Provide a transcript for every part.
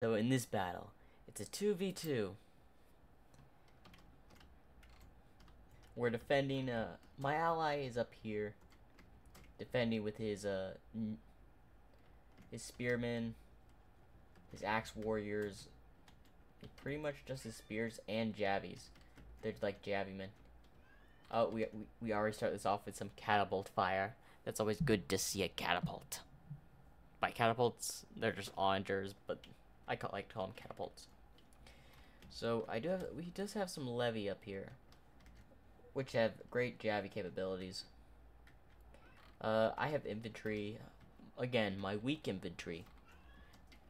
So in this battle, it's a 2v2. We're defending, my ally is up here, defending with his spearmen, his axe warriors, pretty much just his spears and jabbies. They're like jabby men. Oh, we already start this off with some catapult fire. That's always good to see a catapult. By catapults, they're just onagers, but like to call them catapults. So we does have some levy up here, which have great jabby capabilities. I have infantry. Again, my weak infantry.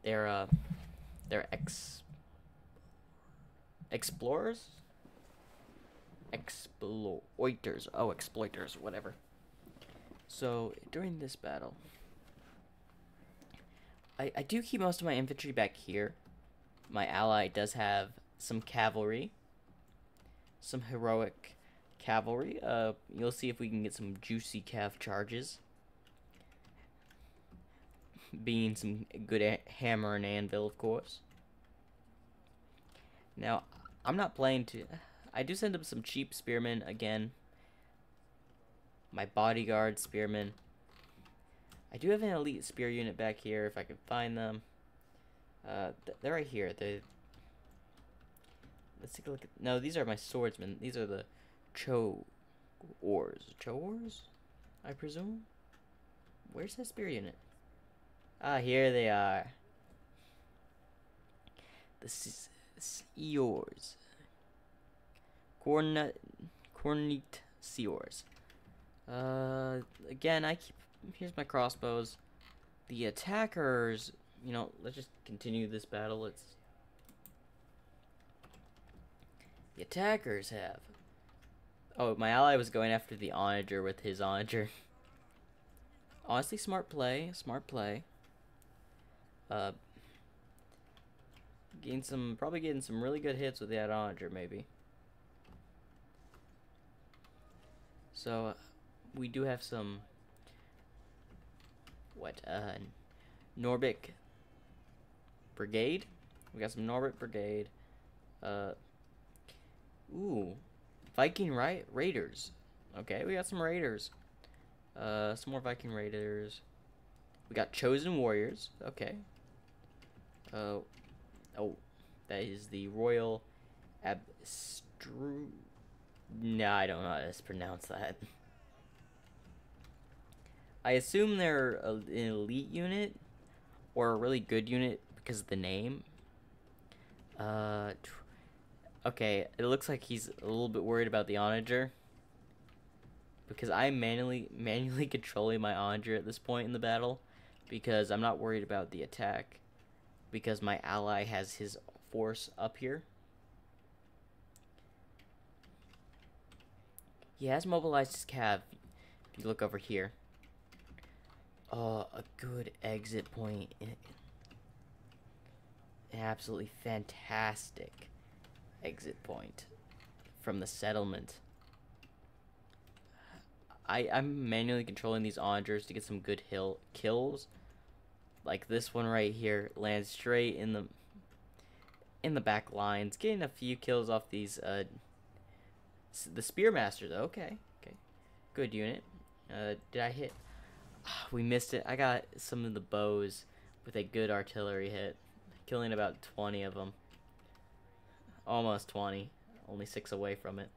They're explorers, exploiters. Oh, exploiters, whatever. So during this battle, I do keep most of my infantry back here. My ally does have some cavalry, some heroic cavalry. You'll see if we can get some juicy cav charges. Being some good hammer and anvil, of course. Now, I'm not playing to... I do send up some cheap spearmen again. My bodyguard spearmen. I do have an elite spear unit back here if I can find them. They're right here. Let's take a look at... No, these are my swordsmen. These are the Cho-ors. Cho-ors? I presume? Where's that spear unit? Ah, here they are. The Seors. Cornete Seors. Again, here's my crossbows. The attackers, let's just continue this battle. The attackers have... Oh, my ally was going after the onager with his onager. Honestly, smart play. Probably getting some really good hits with that onager, maybe. So, we do have some... Norvik Brigade? We got some Norvik Brigade. Ooh. Viking Raiders. Okay, we got some Raiders. Some more Viking Raiders. We got Chosen Warriors. Okay. Oh, that is the Royal Abstru... Nah, I don't know how to pronounce that. I assume they're an elite unit or a really good unit because of the name. Okay, it looks like he's a little bit worried about the onager because I'm manually controlling my onager at this point in the battle because I'm not worried about the attack because my ally has his force up here. He has mobilized his cav. If you look over here. Oh, a good exit point. An absolutely fantastic exit point from the settlement. I'm manually controlling these onagers to get some good kills. Like this one right here lands straight in the back lines, getting a few kills off these the Spearmaster though. Okay. Good unit. Did I hit? We missed it. I got some of the bows with a good artillery hit, killing about 20 of them. Almost 20. Only 6 away from it.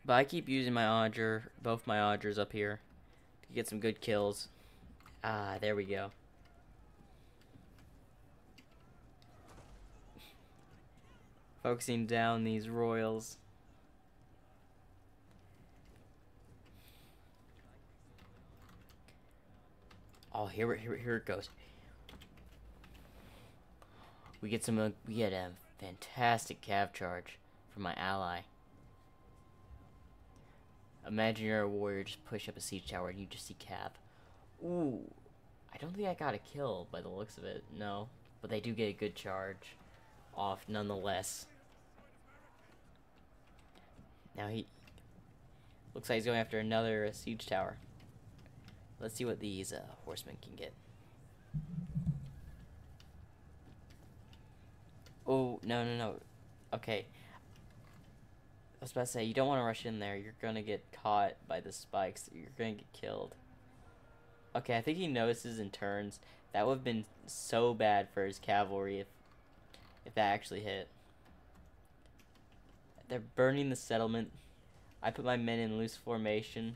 But I keep using my onager, both my onagers up here, to get some good kills. Ah, there we go. Focusing down these royals. Oh, here it goes. We get a fantastic cav charge from my ally. Imagine you're a warrior, just push up a siege tower and you just see cav. Ooh, I don't think I got a kill by the looks of it, no. But they do get a good charge off nonetheless. Now he looks like he's going after another siege tower. Let's see what these horsemen can get. Oh, no, no, no. Okay. I was about to say, you don't want to rush in there. You're going to get caught by the spikes. You're going to get killed. Okay, I think he notices and turns. That would have been so bad for his cavalry if that actually hit. They're burning the settlement. I put my men in loose formation.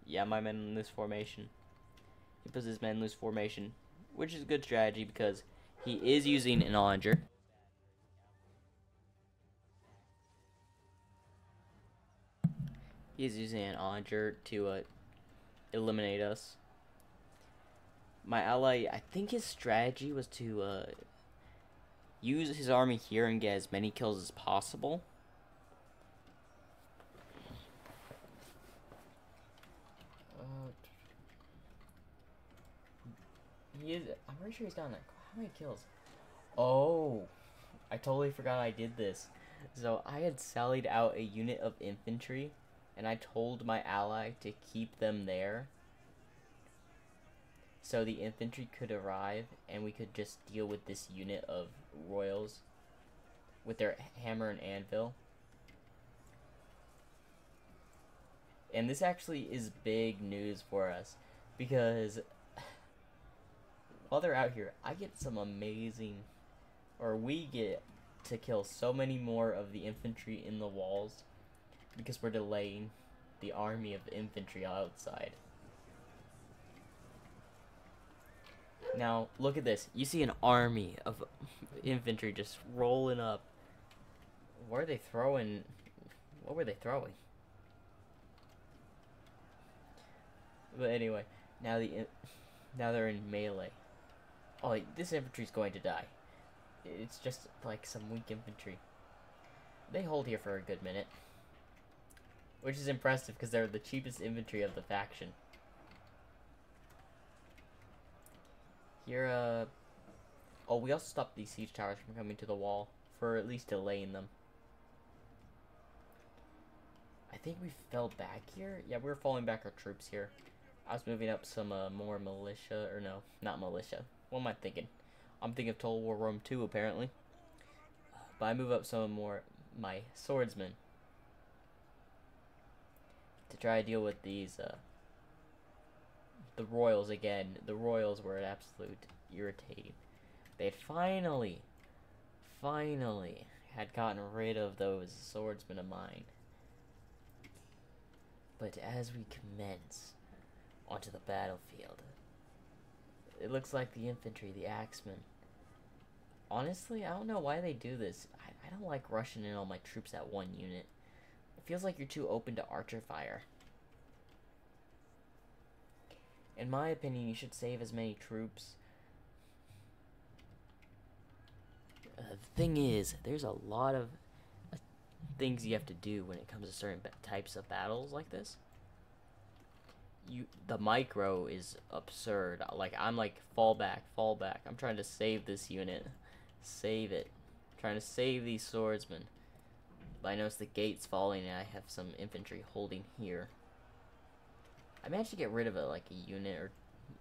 Yeah, my men in loose formation. He puts his men in loose formation, which is a good strategy because he is using an onager. He's using an onager to eliminate us. My ally, I think his strategy was to use his army here and get as many kills as possible. I'm pretty sure he's down there. How many kills? Oh, I totally forgot I did this. So I had sallied out a unit of infantry, and I told my ally to keep them there, so the infantry could arrive, and we could just deal with this unit of royals with their hammer and anvil. And this actually is big news for us, because while they're out here, I get some amazing, or we get to kill so many more of the infantry in the walls because we're delaying the army of infantry outside. Now, look at this. You see an army of infantry just rolling up. What are they throwing? What were they throwing? But anyway, now they're in melee. Oh, this infantry's going to die. It's just like some weak infantry. They hold here for a good minute, which is impressive because they're the cheapest infantry of the faction. Here, oh, we also stopped these siege towers from coming to the wall, for at least delaying them. I think we fell back here. Yeah, we were falling back our troops here. I was moving up some more militia, or no, not militia. What am I thinking? I'm thinking of Total War Rome 2, apparently. But I move up some more my swordsmen to try to deal with these the royals again. The royals were an absolute irritating. They finally had gotten rid of those swordsmen of mine. But as we commence onto the battlefield, it looks like the infantry, the axemen. Honestly, I don't know why they do this. I don't like rushing in all my troops at one unit. It feels like you're too open to archer fire. In my opinion, you should save as many troops. The thing is, there's a lot of things you have to do when it comes to certain types of battles like this. The micro is absurd. Like, I'm like, fall back. I'm trying to save this unit. Save it. I'm trying to save these swordsmen. But I notice the gate's falling and I have some infantry holding here. I managed to get rid of like a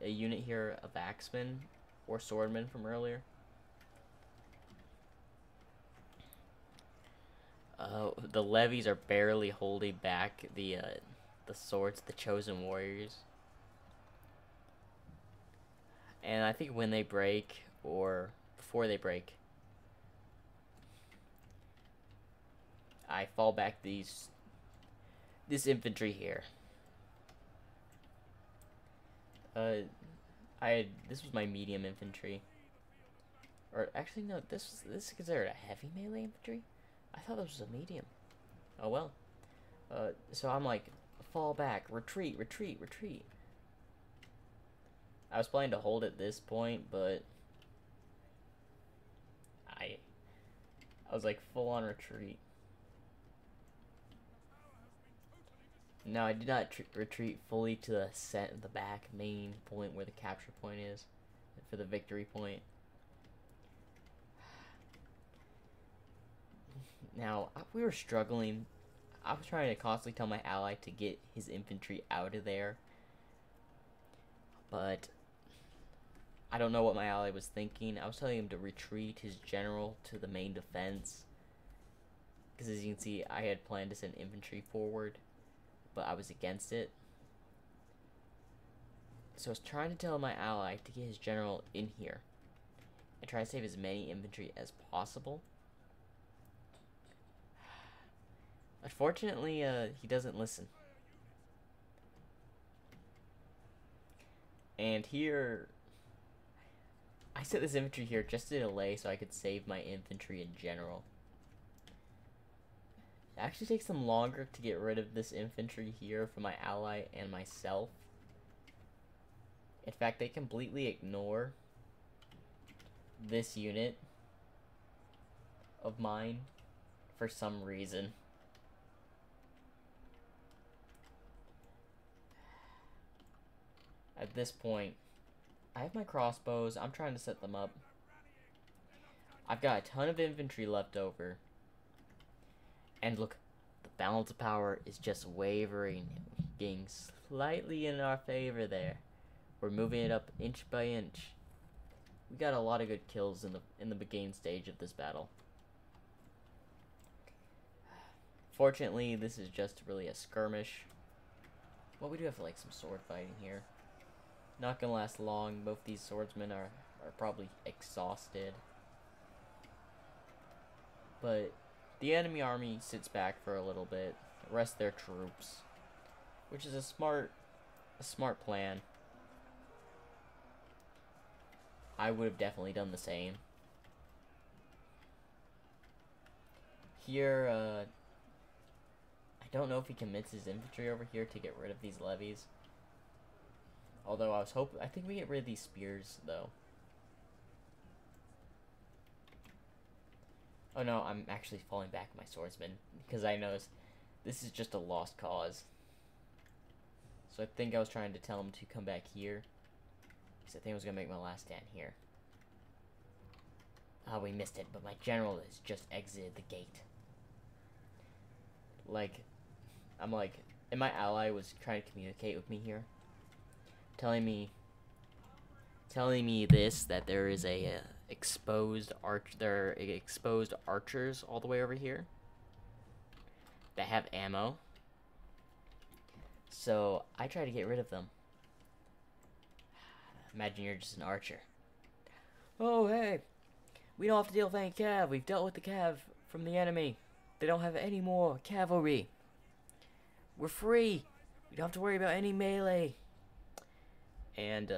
unit here of axemen or swordmen from earlier. The levies are barely holding back the swords, the chosen warriors. And I think when they break, or before they break, I fall back this infantry here. This was my medium infantry. Or actually no, this is considered a heavy melee infantry? I thought this was a medium. Oh well. So I'm like, fall back, retreat. I was planning to hold at this point, but I was like full on retreat. No, I did not retreat fully to the back main point where the capture point is for the victory point. Now, we were struggling. I was trying to constantly tell my ally to get his infantry out of there. But I don't know what my ally was thinking. I was telling him to retreat his general to the main defense. Because as you can see, I had planned to send infantry forward, but I was against it. So I was trying to tell my ally to get his general in here and try to save as many infantry as possible. Unfortunately, he doesn't listen. And here, I set this infantry here just to delay so I could save my infantry in general. It actually takes them longer to get rid of this infantry here for my ally and myself. In fact, they completely ignore this unit of mine for some reason. At this point, I have my crossbows. I'm trying to set them up. I've got a ton of infantry left over. And look, the balance of power is just wavering, getting slightly in our favor there. We're moving it up inch by inch. We got a lot of good kills in the beginning stage of this battle. Fortunately, this is just really a skirmish. Well, we do have like some sword fighting here. Not gonna last long. Both these swordsmen are probably exhausted. But the enemy army sits back for a little bit, rest their troops, which is a smart plan. I would have definitely done the same. Here, I don't know if he commits his infantry over here to get rid of these levies. Although I think we get rid of these spears, though. Oh no, I'm actually falling back my swordsman, because I noticed this is just a lost cause. So I think I was trying to tell him to come back here, because I think I was going to make my last stand here. Oh, we missed it, but my general has just exited the gate. I'm like, and my ally was trying to communicate with me here, telling me this, that there is a there are exposed archers all the way over here that have ammo. So I try to get rid of them. Imagine you're just an archer. Oh hey, we don't have to deal with any cav. We've dealt with the cav from the enemy. They don't have any more cavalry. We're free. We don't have to worry about any melee. And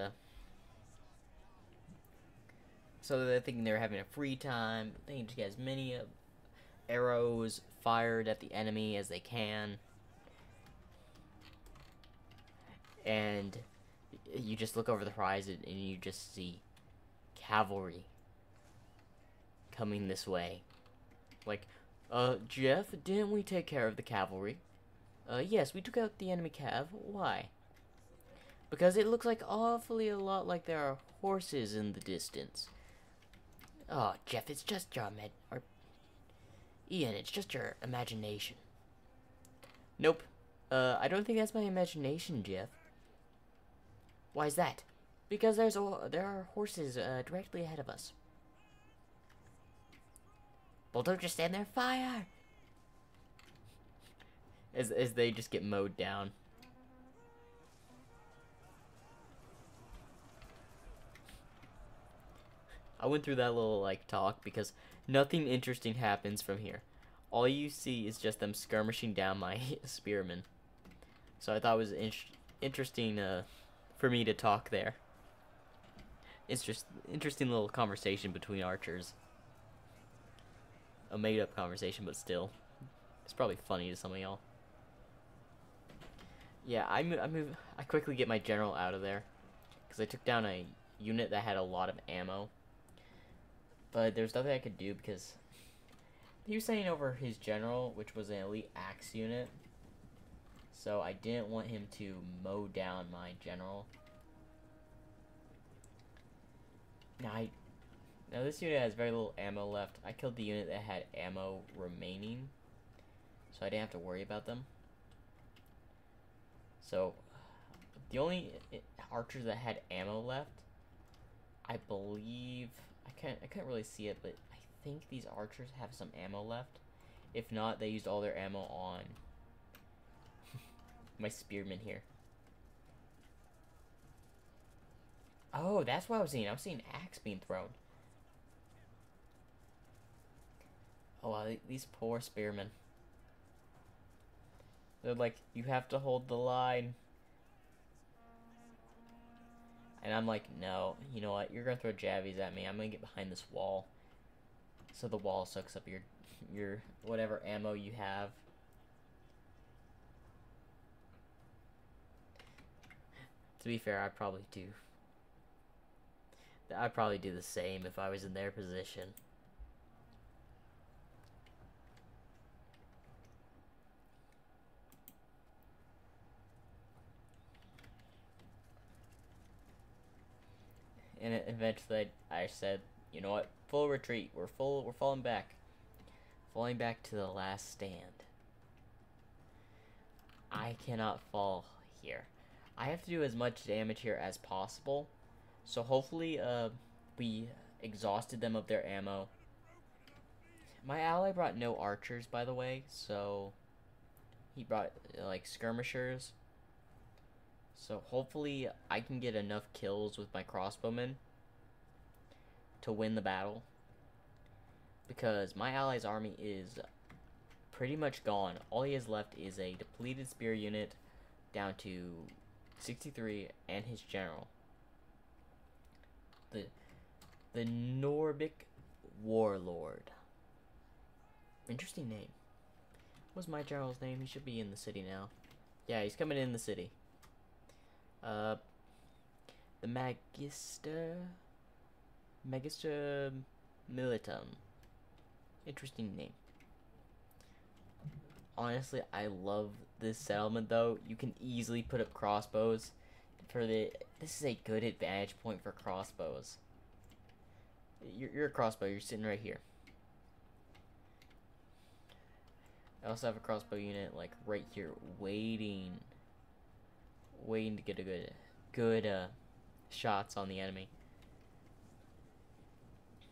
so they're thinking they're having a free time. They can just get as many arrows fired at the enemy as they can. And you just look over the horizon and you just see cavalry coming this way. Like, Jeff, didn't we take care of the cavalry? Yes, we took out the enemy cav. Why? Because it looks like awfully a lot like there are horses in the distance. Oh, Jeff, it's just your Ian, it's just your imagination. Nope. I don't think that's my imagination, Jeff. Why is that? Because there are horses directly ahead of us. Well, don't just stand there, fire! As they just get mowed down. I went through that little, like, talk because nothing interesting happens from here. All you see is just them skirmishing down my spearmen. So I thought it was interesting, for me to talk there. It's just interesting little conversation between archers. A made-up conversation, but still. It's probably funny to some of y'all. Yeah, I quickly get my general out of there. Because I took down a unit that had a lot of ammo. But there's nothing I could do because he was sending over his general, which was an elite axe unit. So I didn't want him to mow down my general. Now this unit has very little ammo left. I killed the unit that had ammo remaining, so I didn't have to worry about them. So the only archers that had ammo left. I believe I couldn't really see it, but I think these archers have some ammo left. If not, they used all their ammo on my spearmen here. Oh, that's what I was seeing. I was seeing axe being thrown. Oh, wow, these poor spearmen. They're like, you have to hold the line. And I'm like, no, you know what? You're gonna throw javies at me. I'm gonna get behind this wall, so the wall sucks up your whatever ammo you have. To be fair, I'd probably do the same if I was in their position. And eventually I said, you know what? Full retreat. We're falling back. Falling back to the last stand. I cannot fall here. I have to do as much damage here as possible. So hopefully we exhausted them of their ammo. My ally brought no archers, by the way, so he brought like skirmishers. So hopefully I can get enough kills with my crossbowmen to win the battle. Because my ally's army is pretty much gone. All he has left is a depleted spear unit down to 63 and his general. The Norbik Warlord. Interesting name. What's my general's name? He should be in the city now. Yeah, he's coming in the city. The Magister Militum. Interesting name. Honestly, I love this settlement though. You can easily put up crossbows. This is a good advantage point for crossbows. You're a crossbow, you're sitting right here. I also have a crossbow unit like right here waiting to get a good shots on the enemy.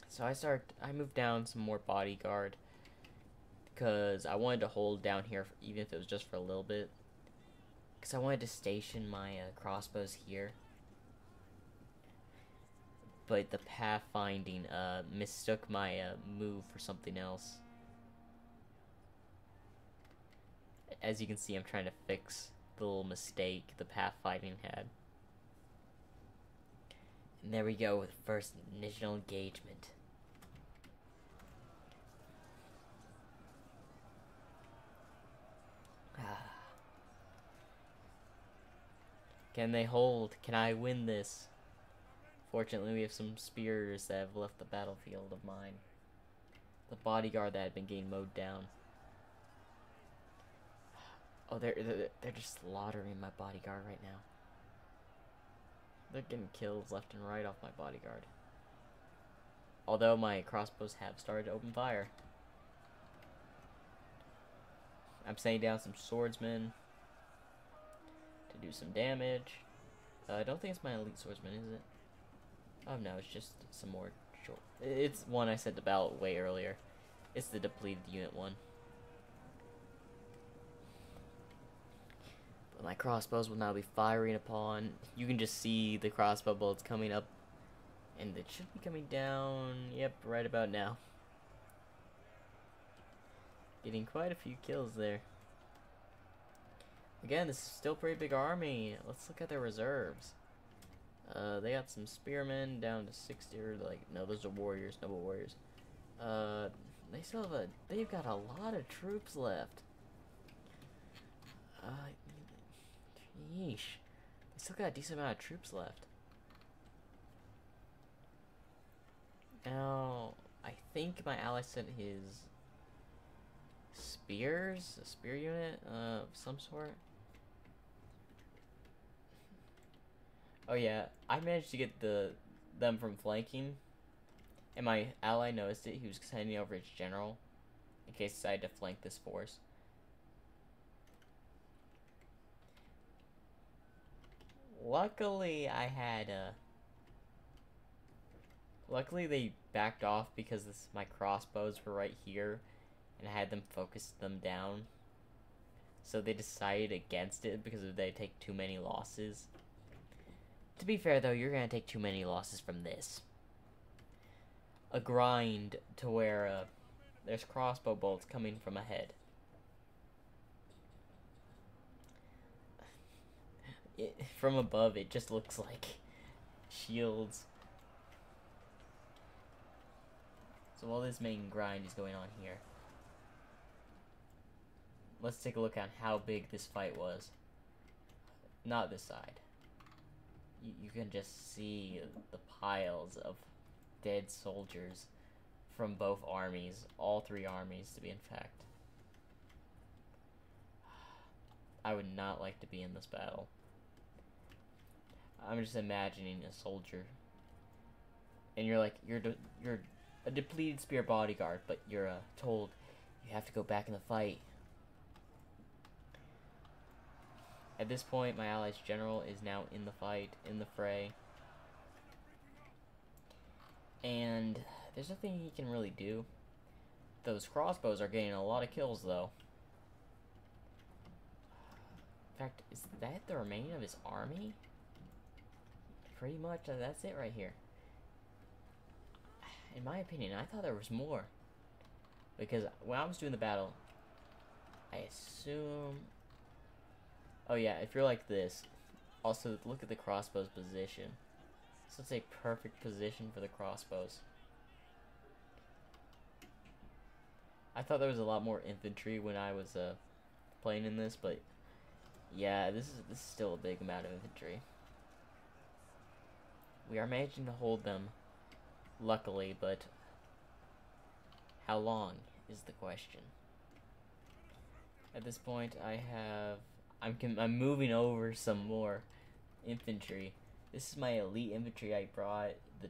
So I moved down some more bodyguard because I wanted to hold down here even if it was just for a little bit, because I wanted to station my crossbows here. But the pathfinding mistook my move for something else. As you can see, I'm trying to fix the little mistake the pathfinding had. And there we go with first initial engagement. Can they hold? Can I win this? Fortunately, we have some spears that have left the battlefield of mine. The bodyguard that had been getting mowed down. Oh, they're just slaughtering my bodyguard right now. They're getting kills left and right off my bodyguard. Although my crossbows have started to open fire. I'm sending down some swordsmen to do some damage. I don't think it's my elite swordsman, is it? Oh no, it's just some more short. It's one I sent about way earlier. It's the depleted unit one. But my crossbows will now be firing upon. You can just see the crossbow bullets coming up. And it should be coming down, yep, right about now. Getting quite a few kills there. Again, this is still a pretty big army. Let's look at their reserves. They got some spearmen down to 60, or like, no, those are warriors, noble warriors. They still have they've got a lot of troops left. Yeesh. They still got a decent amount of troops left. Now, I think my ally sent his spears, a spear unit of some sort. Oh yeah, I managed to get them from flanking, and my ally noticed it. He was sending over his general in case he decided to flank this force. Luckily, I had luckily they backed off because my crossbows were right here, and I had them focus them down. So they decided against it because they take too many losses. To be fair though, you're gonna take too many losses from this. A grind to where there's crossbow bolts coming from ahead. From above, it just looks like shields. So while this main grind is going on here, let's take a look at how big this fight was. Not this side. You can just see the piles of dead soldiers from both armies, all three armies to be in fact. I would not like to be in this battle. I'm just imagining a soldier, and you're a depleted spear bodyguard, but you're told you have to go back in the fight. At this point, my ally's general is now in the fight, in the fray. And there's nothing he can really do. Those crossbows are getting a lot of kills, though. In fact, is that the remaining of his army? Pretty much, that's it right here. In my opinion, I thought there was more. Because when I was doing the battle, I assume... Oh yeah, if you're like this, also look at the crossbow's position. So it's a perfect position for the crossbows. I thought there was a lot more infantry when I was playing in this, but yeah, this is still a big amount of infantry. We are managing to hold them, luckily, but how long is the question. At this point, I'm moving over some more infantry. This is my elite infantry I brought, the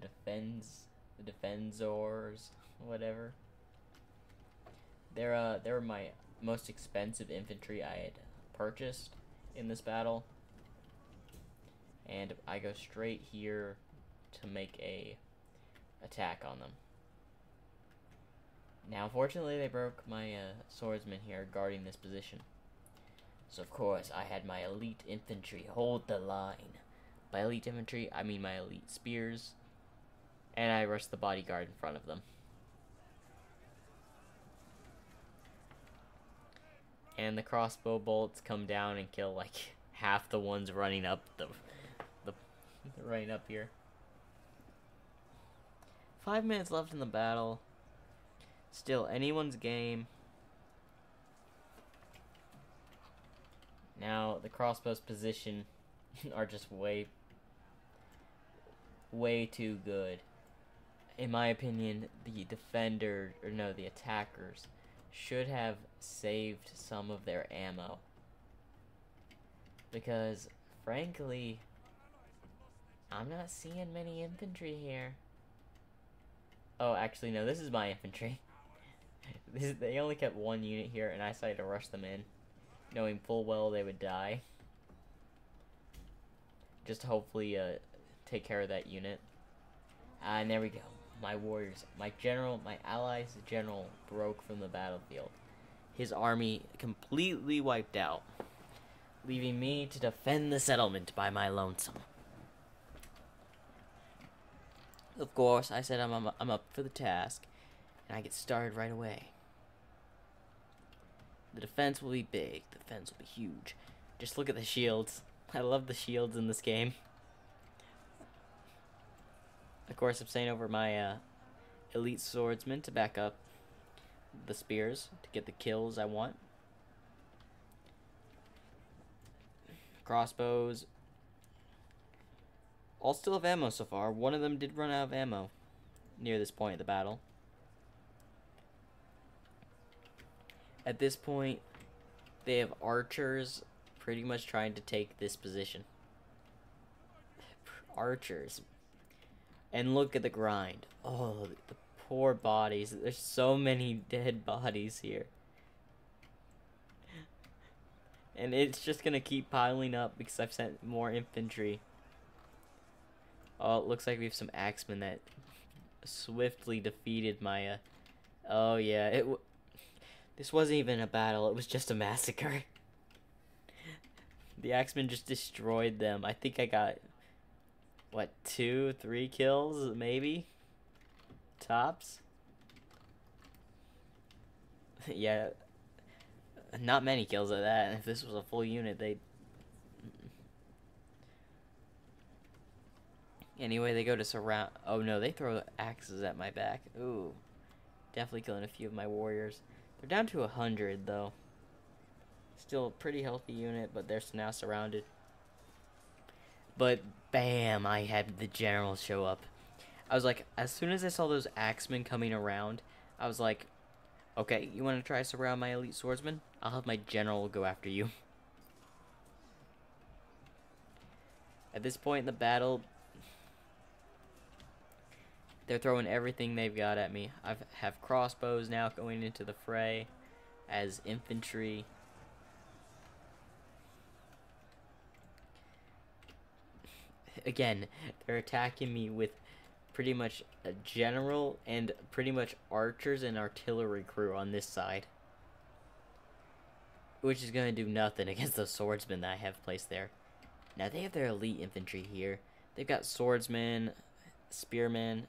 defensors, whatever. They were my most expensive infantry I had purchased in this battle. And I go straight here to make a attack on them. Now, unfortunately, they broke my swordsman here guarding this position. So, of course, I had my elite infantry hold the line. By elite infantry, I mean my elite spears. And I rushed the bodyguard in front of them. And the crossbow bolts come down and kill, like, half the ones running up running up here. 5 minutes left in the battle. Still anyone's game. Now the crossbow's position are just way too good. In my opinion, the the attackers should have saved some of their ammo. Because frankly, I'm not seeing many infantry here. Oh, actually, no, this is my infantry. They only kept one unit here, and I decided to rush them in, knowing full well they would die. Just to hopefully take care of that unit. And there we go. My warriors, my allies' general broke from the battlefield. His army completely wiped out, leaving me to defend the settlement by my lonesome. Of course, I said I'm up for the task, and I get started right away. The defense will be big. The defense will be huge. Just look at the shields. I love the shields in this game. Of course, I'm sending over my elite swordsmen to back up the spears to get the kills I want. Crossbows all still have ammo so far. One of them did run out of ammo near this point of the battle. At this point, they have archers pretty much trying to take this position. Archers. And look at the grind. Oh, the poor bodies. There's so many dead bodies here. And it's just gonna keep piling up because I've sent more infantry. Oh, it looks like we have some axemen that swiftly defeated my, oh yeah, this wasn't even a battle, it was just a massacre. The axemen just destroyed them. I think I got, what, 2, 3 kills, maybe? Tops? Yeah, not many kills at that. If this was a full unit, they'd... Anyway, they go to surround... Oh no, they throw axes at my back. Ooh. Definitely killing a few of my warriors. They're down to 100, though. Still a pretty healthy unit, but they're now surrounded. But, bam, I had the general show up. I was like, as soon as I saw those axemen coming around, I was like, okay, you want to try to surround my elite swordsman? I'll have my general go after you. At this point in the battle, they're throwing everything they've got at me. I have crossbows now going into the fray as infantry. Again, they're attacking me with pretty much a general and pretty much archers and artillery crew on this side. Which is going to do nothing against the swordsmen that I have placed there. Now they have their elite infantry here. They've got swordsmen, spearmen,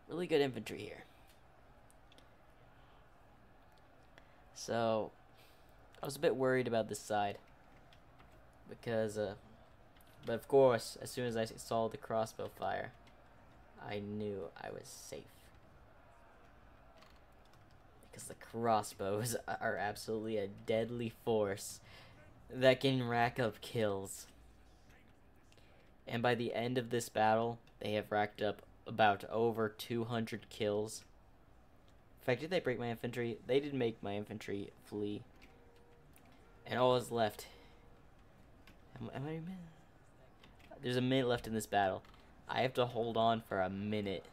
really good infantry here. So, I was a bit worried about this side. Because, but of course, as soon as I saw the crossbow fire, I knew I was safe. Because the crossbows are absolutely a deadly force that can rack up kills. And by the end of this battle, they have racked up about over 200 kills. In fact, did they break my infantry? They did make my infantry flee. And all is left. There's a minute left in this battle. I have to hold on for a minute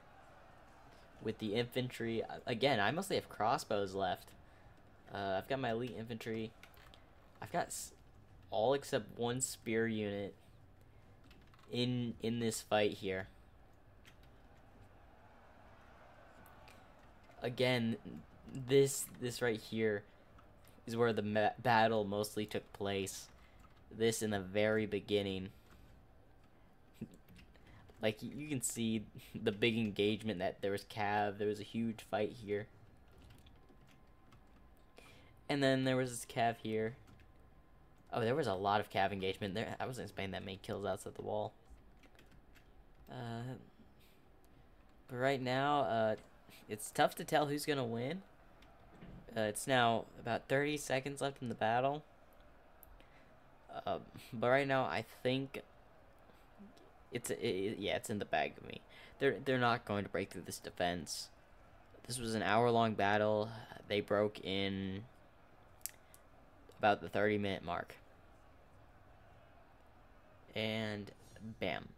with the infantry. Again, I mostly have crossbows left. I've got my elite infantry. I've got all except one spear unit in this fight here. Again, this right here is where the battle mostly took place. This in the very beginning. Like, you can see the big engagement that there was cav. There was a huge fight here. And then there was this cav here. Oh, there was a lot of cav engagement there. I wasn't expecting that many kills outside the wall. But right now, it's tough to tell who's gonna win. It's now about 30 seconds left in the battle. But right now, I think it's in the bag of me. They're not going to break through this defense. This was an hour-long battle. They broke in about the 30-minute mark. And bam.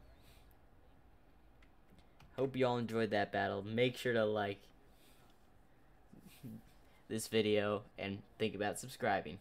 Hope you all enjoyed that battle. Make sure to like this video and think about subscribing.